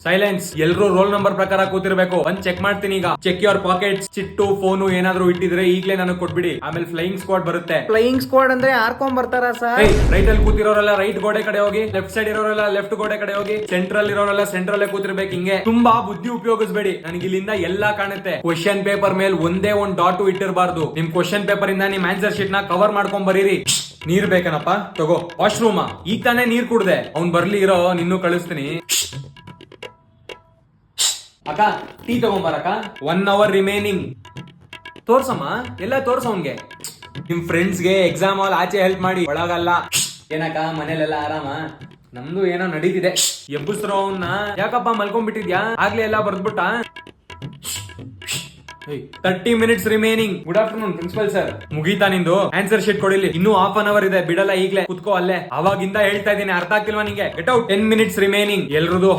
Silence. ಎಲ್ರು roll number ಪ್ರಕಾರ ಕೂತಿರ್ಬೇಕು. ಒಂದ್ ಚೆಕ್ ಮಾಡ್ತೀನಿ ಈಗ. Check your pockets. Chit phone ಏನಾದ್ರು ಇಟ್ಟಿದ್ರೆ ಈಗ್ಲೇ ನನಗೆ ಕೊಟ್ಬಿಡಿ. ಆಮೇಲೆ ಫ್ಲೈಯಿಂಗ್ ಸ್ಕ್ವಾಡ್ ಬರುತ್ತೆ. ಫ್ಲೈಯಿಂಗ್ ಸ್ಕ್ವಾಡ್ ಅಂದ್ರೆ ಹಾರ್ಕೊಂಡ್ ಬರ್ತಾರ ಸರ್? ರೈಟ್ ಅಲ್ಲಿ ಕೂತಿರೋರೆಲ್ಲ ರೈಟ್ ಗೋಡೆ ಕಡೆ ಹೋಗಿ, ಲೆಫ್ಟ್ ಸೈಡ್ ಇರೋರೆಲ್ಲ ಲೆಫ್ಟ್ ಗೋಡೆ ಕಡೆ ಹೋಗಿ, ಸೆಂಟ್ರಲ್ ಇರೋರೆಲ್ಲ ಸೆಂಟ್ರಲ್ ಕೂತಿರ್ಬೇಕು. ಹಿಂಗೆ ತುಂಬಾ ಬುದ್ಧಿ ಉಪಯೋಗಿಸಬೇಡಿ. ನನಗೆ ಇಲ್ಲಿಂದ ಎಲ್ಲಾ ಕಾಣುತ್ತೆ. ಕ್ವಶನ್ ಪೇಪರ್ ಮೇಲೆ ಒಂದೇ ಒಂದ್ ಡಾಟು ಇಟ್ಟಿರಬಾರ್ದು. ನಿಮ್ ಕ್ವಶನ್ ಪೇಪರ್ ಇಂದ ನಿಮ್ ಆನ್ಸರ್ ಶೀಟ್ ನ ಕವರ್ ಮಾಡ್ಕೊಂಡ್ ಬರೀರಿ. ನೀರ್ ಬೇಕನಪ್ಪ? ತಗೋ. ವಾಶ್ರೂಮ್ ಈಗ ತಾನೇ ನೀರ್ ಕುಡ್ದೆ. ಅವ್ನ್ ಬರ್ಲಿ ಇರೋ, ನಿನ್ನೂ ಕಳಿಸ್ತೀನಿ. ಅಕ್ಕ ಟೀ ತಗೊಂಬರಕ್ಕ. 1 hour ರಿಮೈನಿಂಗ್. ತೋರ್ಸಮ್ಮ, ಎಲ್ಲ ತೋರ್ಸವನ್ಗೆ. ನಿಮ್ ಫ್ರೆಂಡ್ಸ್ಗೆ ಎಕ್ಸಾಮ್ ಅಲ್ಲಿ ಆಚೆ ಹೆಲ್ಪ್ ಮಾಡಿ. ಒಳಗಲ್ಲ. ಏನಕ್ಕ ಮನೇಲೆಲ್ಲ ಆರಾಮ? ನಮ್ದು ಏನೋ ನಡೀತಿದೆ. ಎಬ್ಬಸ್ರೋ ಅವನ್ನ. ಯಾಕಪ್ಪ ಮಲ್ಕೊಂಡ್ಬಿಟ್ಟಿದ್ಯಾ? ಆಗ್ಲೇ ಎಲ್ಲ ಬರ್ದ್ಬಿಟ್ಟ. 30 minutes remaining. Good afternoon principal sir. ಮುಗೀತಾ ನಿಂದು? ಆನ್ಸರ್ ಶೀಟ್ ಕೊಡಿಲಿ. ಇನ್ನೂ half an hour ಇದೆ. ಬಿಡಲ್ಲ ಈಗ್ಲೇ. ಕುತ್ಕೋ ಅಲ್ಲೇ. ಅವಾಗಿಂದ ಹೇಳ್ತಾ ಇದ್ದೀನಿ, ಅರ್ಥ ಆಗ್ತಿಲ್ವಾ ನಿಂಗೆ? Get out. 10 minutes remaining. ಎಲ್ರದು